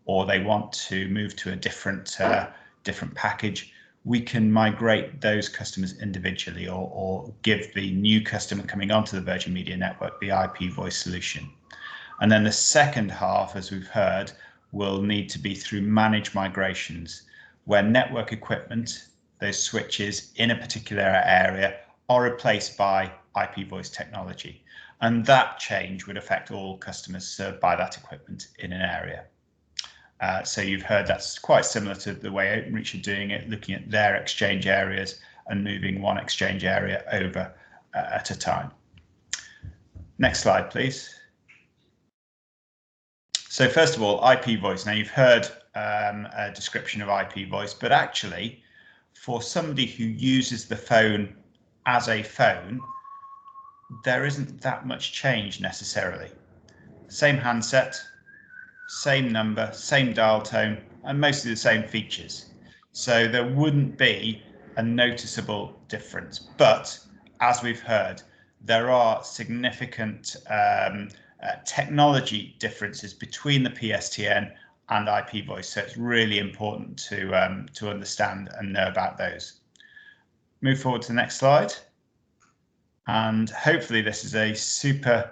or they want to move to a different package, we can migrate those customers individually, or give the new customer coming onto the Virgin Media network the IP voice solution. And then the second half, as we've heard, will need to be through managed migrations, where network equipment, those switches in a particular area, are replaced by IP voice technology. And that change would affect all customers served by that equipment in an area. So you've heard that's quite similar to the way Openreach are doing it, looking at their exchange areas and moving one exchange area over at a time. Next slide, please. So first of all, IP voice. Now you've heard a description of IP voice, but actually for somebody who uses the phone as a phone, there isn't that much change necessarily. Same handset, same number, same dial tone, and mostly the same features. So there wouldn't be a noticeable difference. But as we've heard, there are significant technology differences between the PSTN and IP voice. So it's really important to understand and know about those. Move forward to the next slide. And hopefully this is a super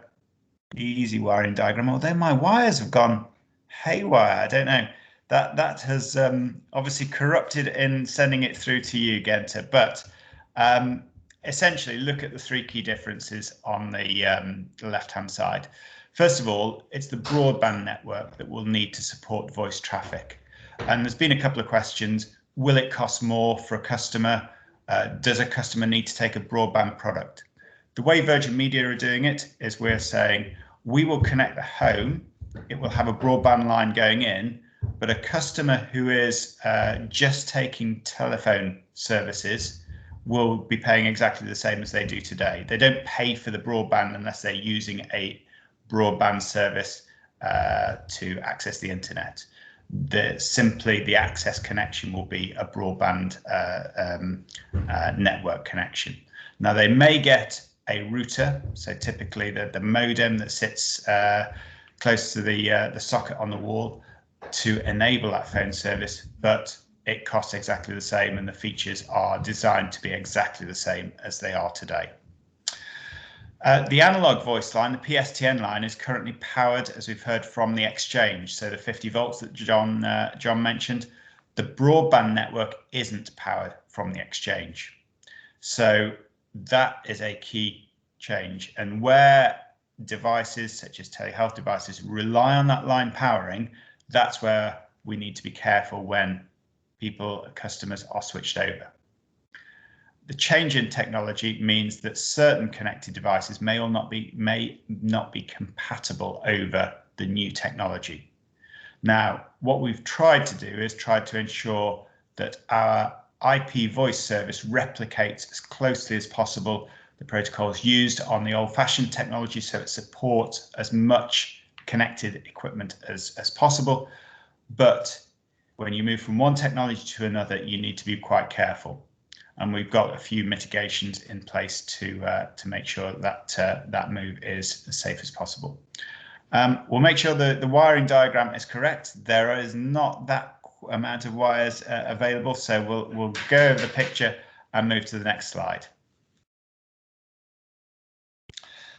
easy wiring diagram, although my wires have gone haywire. I don't know. That has obviously corrupted in sending it through to you, Genta. But essentially, look at the three key differences on the left-hand side. First of all, it's the broadband network that will need to support voice traffic. And there's been a couple of questions. Will it cost more for a customer? Does a customer need to take a broadband product? The way Virgin Media are doing it is we're saying we will connect the home. It will have a broadband line going in, but a customer who is just taking telephone services will be paying exactly the same as they do today. They don't pay for the broadband unless they're using a broadband service to access the internet. Simply the access connection will be a broadband network connection. Now they may get a router, so typically the modem that sits close to the socket on the wall to enable that phone service, but it costs exactly the same and the features are designed to be exactly the same as they are today. The analog voice line, the PSTN line, is currently powered, as we've heard, from the exchange, so the 50 volts that John mentioned. The broadband network isn't powered from the exchange. So that is a key change. And where devices such as telehealth devices rely on that line powering, that's where we need to be careful when customers are switched over. The change in technology means that certain connected devices may not be compatible over the new technology. Now, what we've tried to do is try to ensure that our IP voice service replicates as closely as possible the protocols used on the old-fashioned technology, so it supports as much connected equipment as possible. But when you move from one technology to another, you need to be quite careful. And we've got a few mitigations in place to make sure that that move is as safe as possible. We'll make sure the wiring diagram is correct. There is not that amount of wires available, so we'll go over the picture and move to the next slide.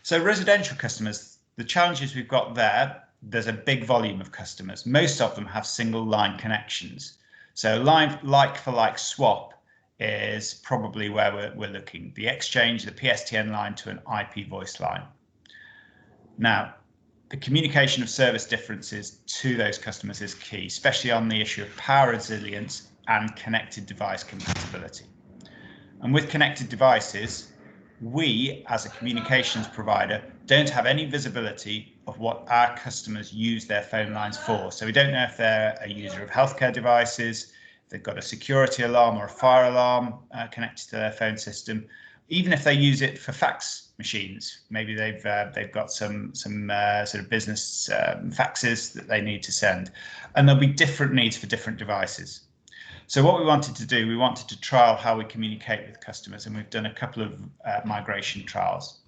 So residential customers, the challenges we've got there's a big volume of customers. Most of them have single line connections. So like for like swap is probably where we're looking. The exchange, the PSTN line to an IP voice line. Now, the communication of service differences to those customers is key, especially on the issue of power resilience and connected device compatibility. And with connected devices, we as a communications provider don't have any visibility of what our customers use their phone lines for. So we don't know if they're a user of healthcare devices, if they've got a security alarm or a fire alarm connected to their phone system, even if they use it for fax machines. Maybe they've got some sort of business faxes that they need to send, and there'll be different needs for different devices. So what we wanted to do, we wanted to trial how we communicate with customers, and we've done a couple of migration trials.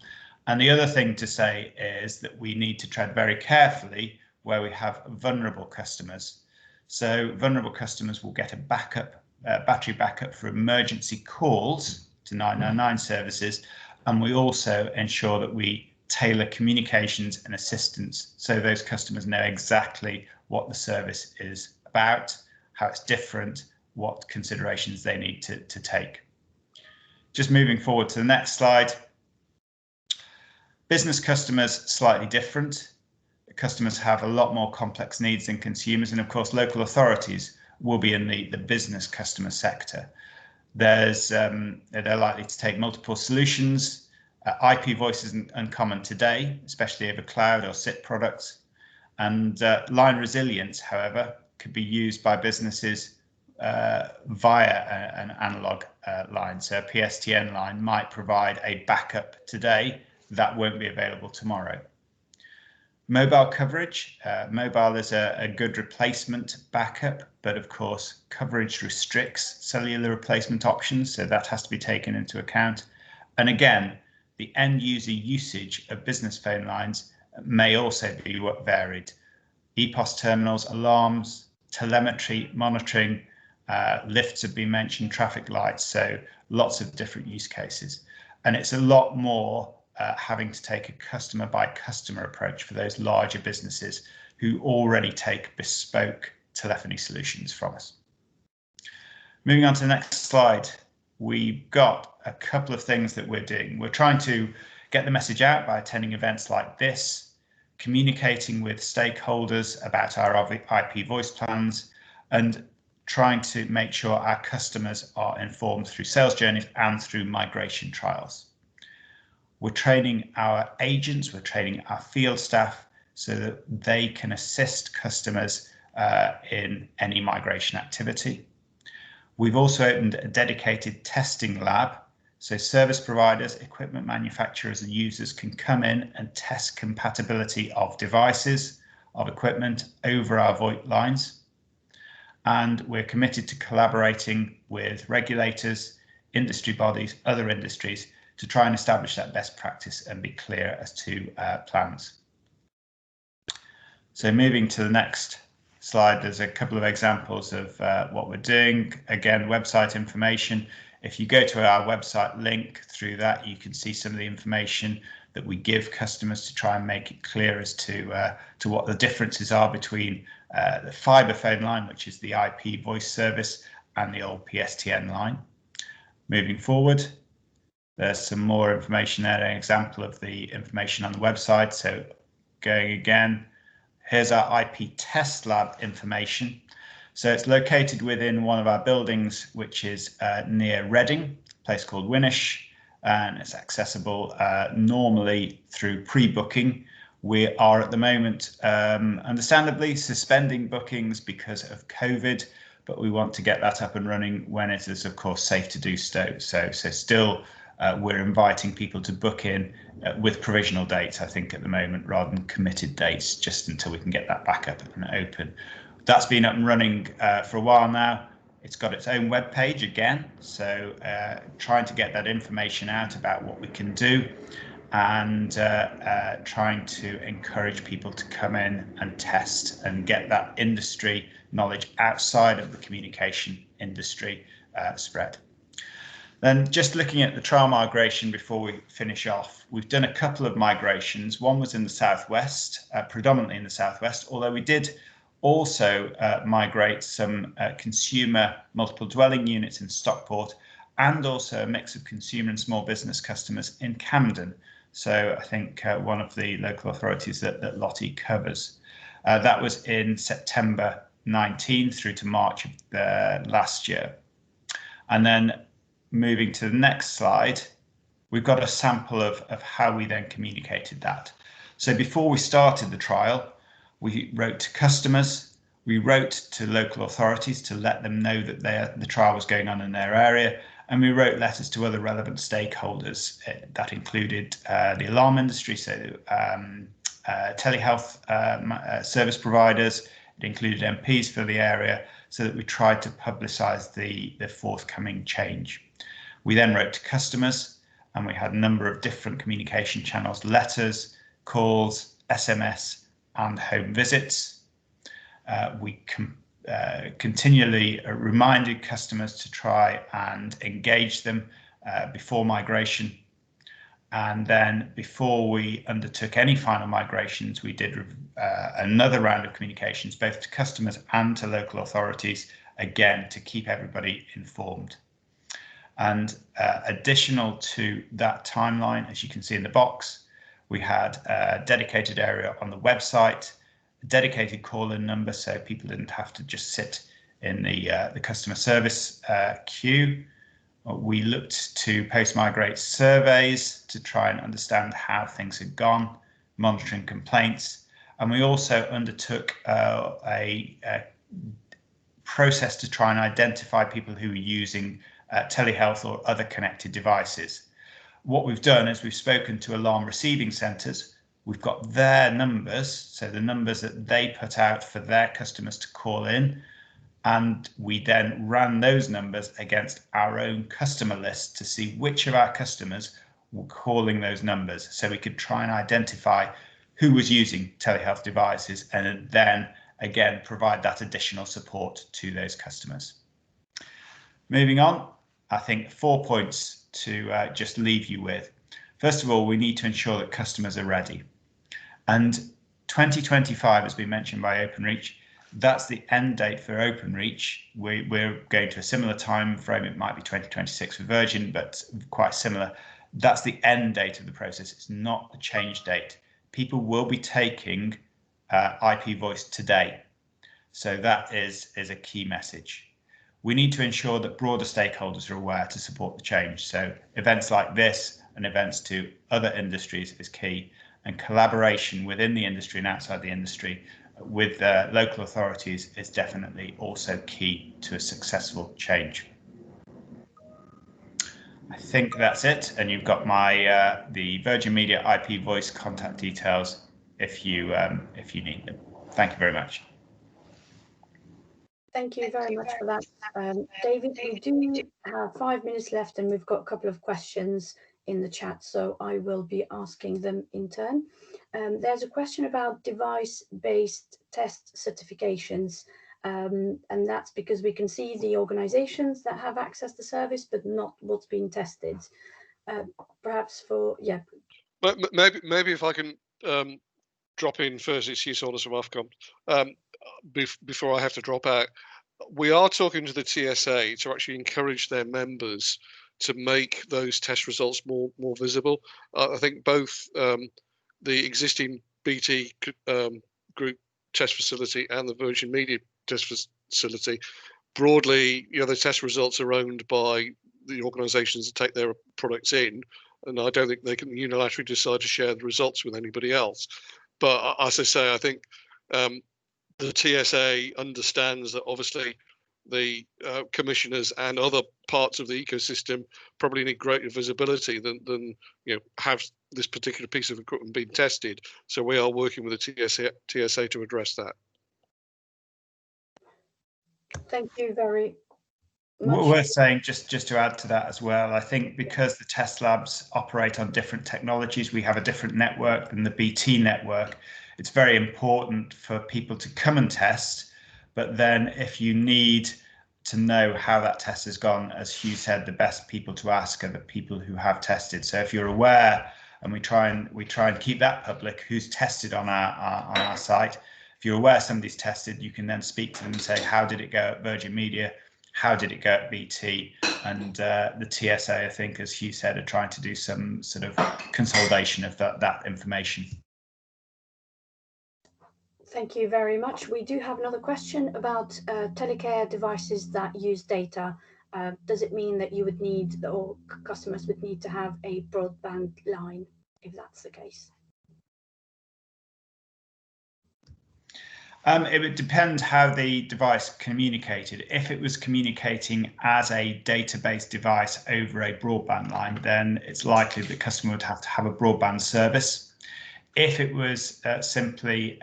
And the other thing to say is that we need to tread very carefully where we have vulnerable customers. So vulnerable customers will get a backup, battery backup for emergency calls to 999 services, and we also ensure that we tailor communications and assistance so those customers know exactly what the service is about, how it's different, what considerations they need to take. Just moving forward to the next slide. Business customers, slightly different. Customers have a lot more complex needs than consumers, and of course local authorities will be in the business customer sector. They're likely to take multiple solutions. IP voice isn't uncommon today, especially over cloud or SIP products. And line resilience, however, could be used by businesses via an analog line. So a PSTN line might provide a backup today that won't be available tomorrow. Mobile coverage. Mobile is a good replacement backup, but of course coverage restricts cellular replacement options, so that has to be taken into account. And again, the end user usage of business phone lines may also be varied. EPOS terminals, alarms, telemetry, monitoring, lifts have been mentioned, traffic lights, so lots of different use cases. And it's a lot more having to take a customer by customer approach for those larger businesses who already take bespoke telephony solutions from us. Moving on to the next slide, we've got a couple of things that we're doing. We're trying to get the message out by attending events like this, communicating with stakeholders about our IP voice plans, and trying to make sure our customers are informed through sales journeys and through migration trials. We're training our agents, we're training our field staff so that they can assist customers in any migration activity. We've also opened a dedicated testing lab, so service providers, equipment manufacturers and users can come in and test compatibility of devices, of equipment over our VoIP lines. And we're committed to collaborating with regulators, industry bodies, other industries to try and establish that best practice and be clear as to plans. So moving to the next slide, there's a couple of examples of what we're doing. Again, website information. If you go to our website link, through that you can see some of the information that we give customers to try and make it clear as to what the differences are between the fibre phone line, which is the IP voice service, and the old PSTN line. Moving forward, there's some more information there, an example of the information on the website. So going again, here's our IP test lab information. So it's located within one of our buildings, which is near Reading, a place called Winnish, and it's accessible normally through pre-booking. We are at the moment, understandably, suspending bookings because of COVID, but we want to get that up and running when it is, of course, safe to do so. So still, we're inviting people to book in with provisional dates, I think, at the moment, rather than committed dates, just until we can get that back up and open. That's been up and running for a while now. It's got its own web page again, so trying to get that information out about what we can do, and trying to encourage people to come in and test and get that industry knowledge outside of the communication industry spread. Then just looking at the trial migration before we finish off, we've done a couple of migrations. One was in the southwest, predominantly in the southwest, although we did also migrate some consumer multiple dwelling units in Stockport, and also a mix of consumer and small business customers in Camden. So I think one of the local authorities that LOTI covers. That was in September 19 through to March of last year. And then moving to the next slide, we've got a sample of how we then communicated that. So before we started the trial, we wrote to customers, we wrote to local authorities to let them know that the trial was going on in their area, and we wrote letters to other relevant stakeholders. That included the alarm industry, so telehealth service providers. It included MPs for the area, so that we tried to publicise the forthcoming change. We then wrote to customers, and we had a number of different communication channels: letters, calls, SMS, and home visits. We continually reminded customers to try and engage them before migration. And then before we undertook any final migrations, we did another round of communications, both to customers and to local authorities, again, to keep everybody informed. And additional to that timeline, as you can see in the box, we had a dedicated area on the website, a dedicated call-in number, so people didn't have to just sit in the customer service queue. We looked to post-migrate surveys to try and understand how things had gone, monitoring complaints, and we also undertook a process to try and identify people who were using telehealth or other connected devices. What we've done is we've spoken to alarm receiving centres. We've got their numbers, so the numbers that they put out for their customers to call in, and we then ran those numbers against our own customer list to see which of our customers were calling those numbers, so we could try and identify who was using telehealth devices and then again provide that additional support to those customers. Moving on, I think 4 points to just leave you with. First of all, we need to ensure that customers are ready. And 2025 has been mentioned by Openreach. That's the end date for Openreach. We're going to a similar time frame. It might be 2026 for Virgin, but quite similar. That's the end date of the process. It's not the change date. People will be taking IP voice today. So that is a key message. We need to ensure that broader stakeholders are aware to support the change. So events like this and events to other industries is key, and collaboration within the industry and outside the industry with local authorities is definitely also key to a successful change. I think that's it, and you've got my the Virgin Media IP voice contact details if you need them. Thank you very much. Thank you very much for that, David. We do have 5 minutes left, and we've got a couple of questions in the chat, so I will be asking them in turn. There's a question about device-based test certifications, and that's because we can see the organizations that have access to service, but not what's being tested. Perhaps for, yeah. But maybe if I can drop in first, it's Hugh Saunders from Ofcom. Before I have to drop out, we are talking to the TSA to actually encourage their members to make those test results more visible. I think both the existing BT group test facility and the Virgin Media test facility, broadly, the test results are owned by the organisations that take their products in, and I don't think they can unilaterally decide to share the results with anybody else. But as I say, I think the TSA understands that obviously the commissioners and other parts of the ecosystem probably need greater visibility than have this particular piece of equipment being tested. So we are working with the TSA to address that. Thank you very much. Worth saying, just to add to that as well, I think because the test labs operate on different technologies, we have a different network than the BT network. It's very important for people to come and test, but then if you need to know how that test has gone, as Hugh said, the best people to ask are the people who have tested. So if you're aware, and we try and keep that public, who's tested on our site. If you're aware somebody's tested, you can then speak to them and say, how did it go at Virgin Media? How did it go at BT? and the TSA, I think, as Hugh said, are trying to do some sort of consolidation of that information. Thank you very much. We do have another question about telecare devices that use data. Does it mean that you would need, or customers would need to have a broadband line, if that's the case? It would depend how the device communicated. If it was communicating as a database device over a broadband line, then it's likely the customer would have to have a broadband service. If it was simply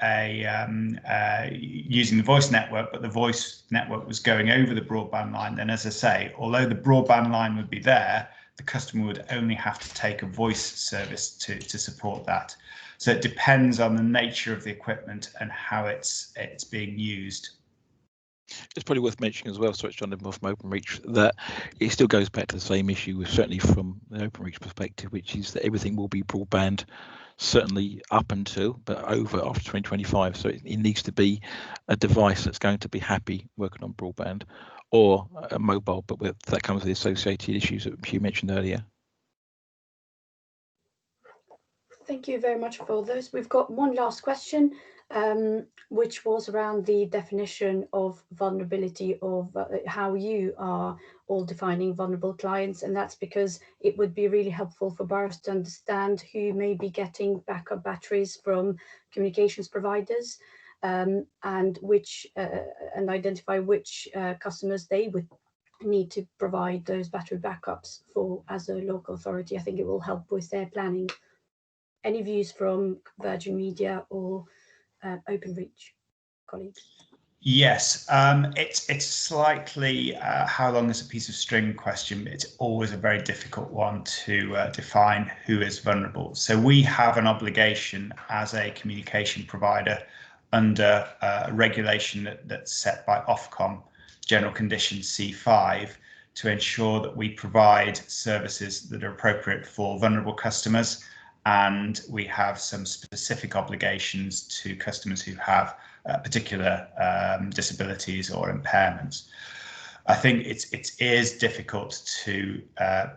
using the voice network, but the voice network was going over the broadband line, then, as I say, although the broadband line would be there, the customer would only have to take a voice service to support that. So it depends on the nature of the equipment and how it's being used. It's probably worth mentioning as well, Switch on from OpenReach, that it still goes back to the same issue, certainly from the OpenReach perspective, which is that everything will be broadband, certainly up until, but over after 2025. So it needs to be a device that's going to be happy working on broadband, or a mobile, but that comes with the associated issues that you mentioned earlier. Thank you very much for those. We've got one last question, which was around the definition of vulnerability, of how you are all defining vulnerable clients. And that's because it would be really helpful for boroughs to understand who may be getting backup batteries from communications providers, and identify which customers they would need to provide those battery backups for as a local authority. I think it will help with their planning. Any views from Virgin Media or OpenReach colleagues? Yes, it's slightly how long is a piece of string question. It's always a very difficult one to define who is vulnerable. So we have an obligation as a communication provider under a regulation that's set by Ofcom, General Conditions C5, to ensure that we provide services that are appropriate for vulnerable customers. And we have some specific obligations to customers who have particular disabilities or impairments. I think it is difficult to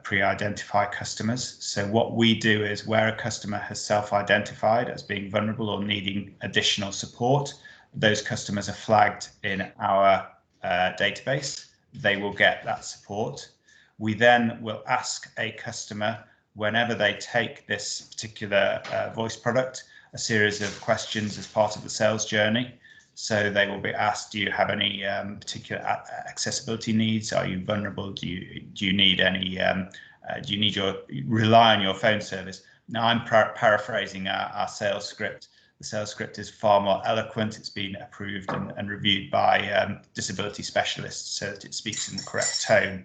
pre-identify customers. So what we do is, where a customer has self-identified as being vulnerable or needing additional support, those customers are flagged in our database. They will get that support. We then will ask a customer, whenever they take this particular voice product, a series of questions as part of the sales journey. So they will be asked, do you have any particular accessibility needs? Are you vulnerable? Do you need any, rely on your phone service? Now, I'm paraphrasing our sales script. The sales script is far more eloquent. It's been approved and reviewed by disability specialists, so that it speaks in the correct tone.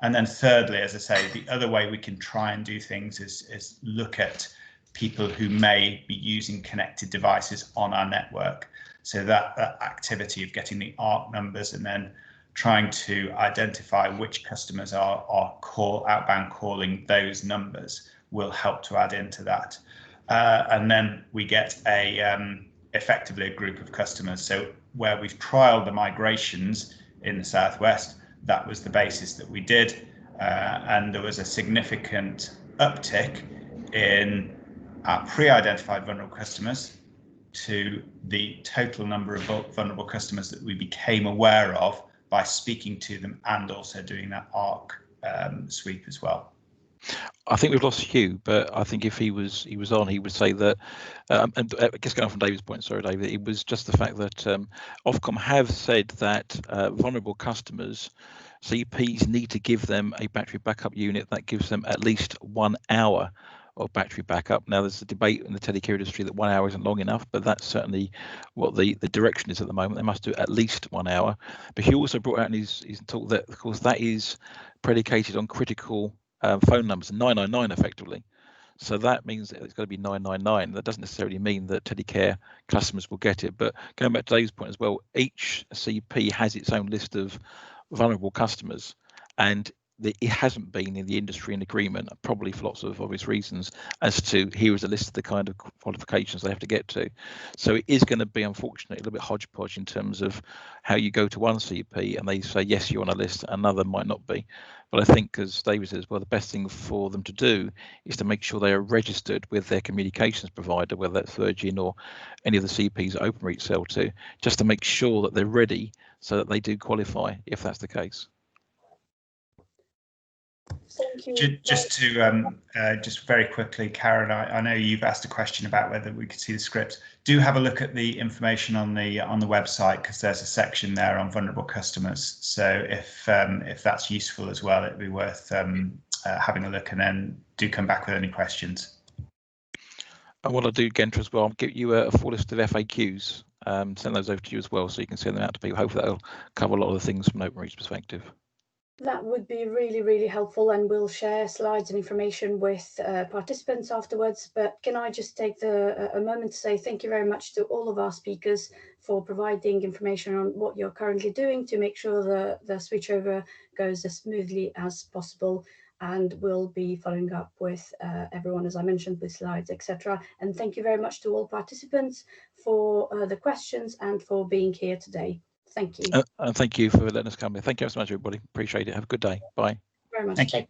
And then thirdly, as I say, the other way we can try and do things is look at people who may be using connected devices on our network. So that activity of getting the ARC numbers and then trying to identify which customers are outbound calling those numbers will help to add into that. And then we get effectively a group of customers. So where we've trialed the migrations in the Southwest, that was the basis that we did, and there was a significant uptick in our pre-identified vulnerable customers to the total number of vulnerable customers that we became aware of by speaking to them and also doing that ARC sweep as well. I think we've lost Hugh, but I think if he was on, he would say that, and I guess going on from David's point, sorry, David, it was just the fact that Ofcom have said that vulnerable customers, CPs, need to give them a battery backup unit that gives them at least 1 hour of battery backup. Now, there's a debate in the telecare industry that 1 hour isn't long enough, but that's certainly what the direction is at the moment. They must do at least 1 hour. But he also brought out in his talk that, of course, that is predicated on critical phone numbers, 999 effectively. So that means that it's got to be 999. That doesn't necessarily mean that telecare customers will get it. But going back to Dave's point as well, each CP has its own list of vulnerable customers, and it hasn't been in the industry in agreement, probably for lots of obvious reasons, as to here is a list of the kind of qualifications they have to get to. So it is going to be, unfortunately, a little bit hodgepodge in terms of how you go to one CP and they say, yes, you're on a list, another might not be. But I think, as David says, well, the best thing for them to do is to make sure they are registered with their communications provider, whether that's Virgin or any of the CPs that OpenReach sell to, just to make sure that they're ready so that they do qualify, if that's the case. Thank you. Just very quickly, Karen, I know you've asked a question about whether we could see the script. Do have a look at the information on the website, because there's a section there on vulnerable customers. So if that's useful as well, it'd be worth having a look, and then do come back with any questions. And what I'll do, Genta, as well, I'll give you a full list of FAQs, send those over to you as well, so you can send them out to people. Hopefully that'll cover a lot of the things from an OpenReach perspective. That would be really, really helpful, and we'll share slides and information with participants afterwards. But can I just take a moment to say thank you very much to all of our speakers for providing information on what you're currently doing to make sure the switchover goes as smoothly as possible. And we'll be following up with everyone, as I mentioned, with slides, etc. And thank you very much to all participants for the questions and for being here today. Thank you. And thank you for letting us come here. Thank you so much, everybody. Appreciate it. Have a good day. Bye. Very much. Thank you.